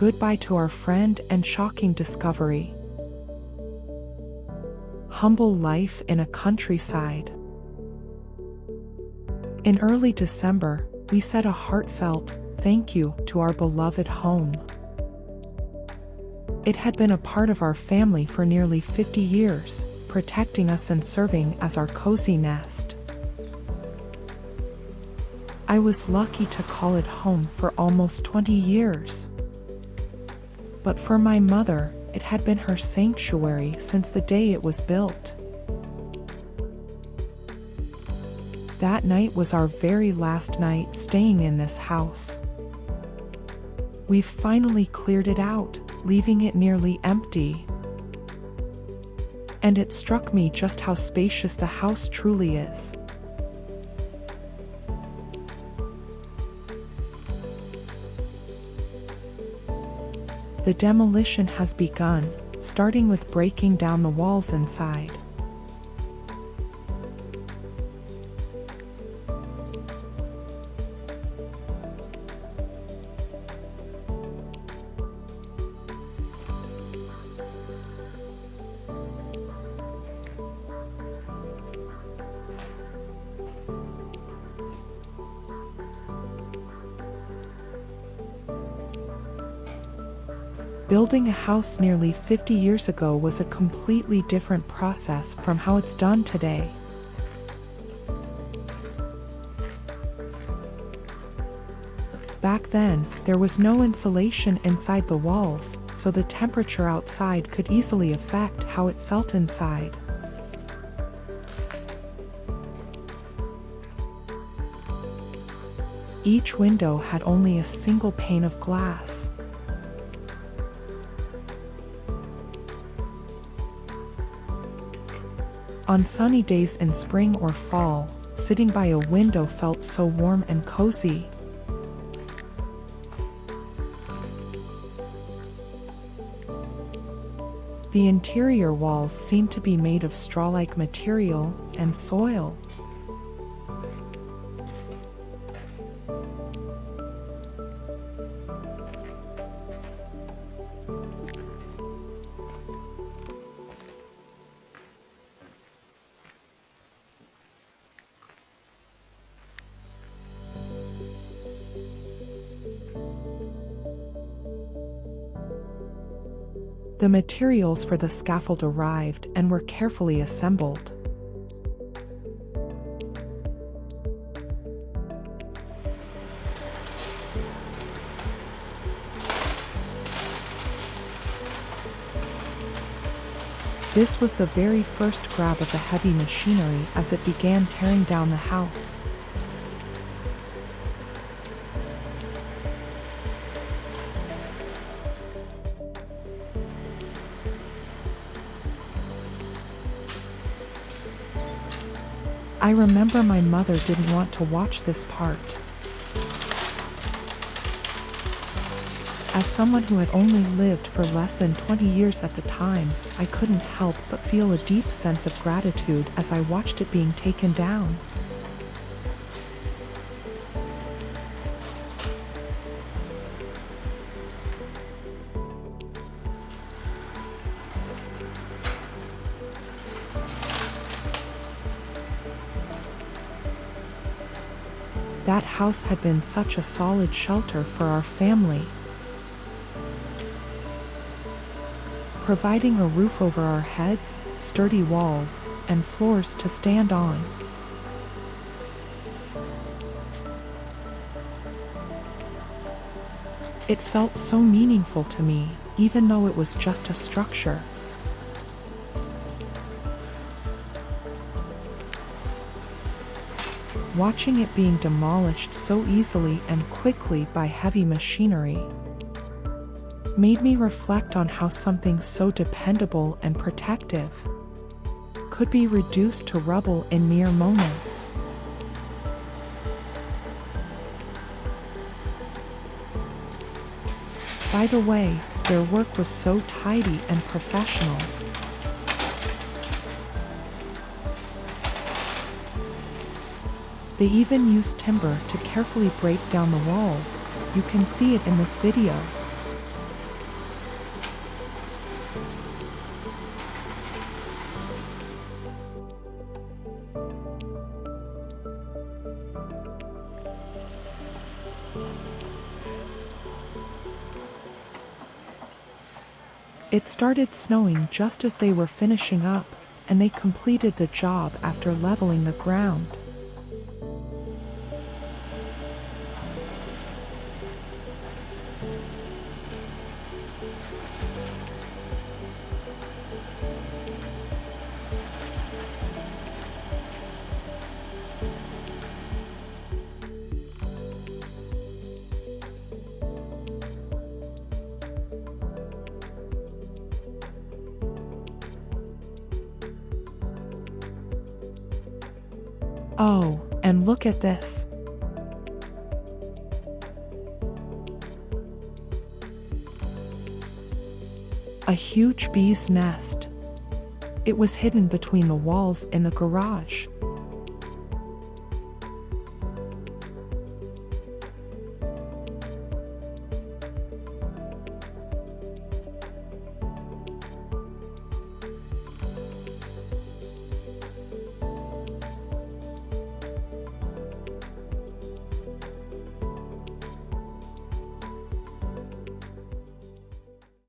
Goodbye to our friend and shocking discovery. Humble life in a countryside. In early December, we said a heartfelt thank you to our beloved home. It had been a part of our family for nearly 50 years, protecting us and serving as our cozy nest. I was lucky to call it home for almost 20 years. But for my mother, it had been her sanctuary since the day it was built. That night was our very last night staying in this house. We've finally cleared it out, leaving it nearly empty. And it struck me just how spacious the house truly is. The demolition has begun, starting with breaking down the walls inside. Building a house nearly 50 years ago was a completely different process from how it's done today. Back then, there was no insulation inside the walls, so the temperature outside could easily affect how it felt inside. Each window had only a single pane of glass. On sunny days in spring or fall, sitting by a window felt so warm and cozy. The interior walls seemed to be made of straw-like material and soil. The materials for the scaffold arrived and were carefully assembled. This was the very first grab of the heavy machinery as it began tearing down the house. I remember my mother didn't want to watch this part. As someone who had only lived for less than 20 years at the time, I couldn't help but feel a deep sense of gratitude as I watched it being taken down. That house had been such a solid shelter for our family, providing a roof over our heads, sturdy walls, and floors to stand on. It felt so meaningful to me, even though it was just a structure. Watching it being demolished so easily and quickly by heavy machinery made me reflect on how something so dependable and protective could be reduced to rubble in mere moments. By the way, their work was so tidy and professional. They even used timber to carefully break down the walls. You can see it in this video. It started snowing just as they were finishing up, and they completed the job after leveling the ground. Oh, and look at this. A huge bee's nest. It was hidden between the walls in the garage.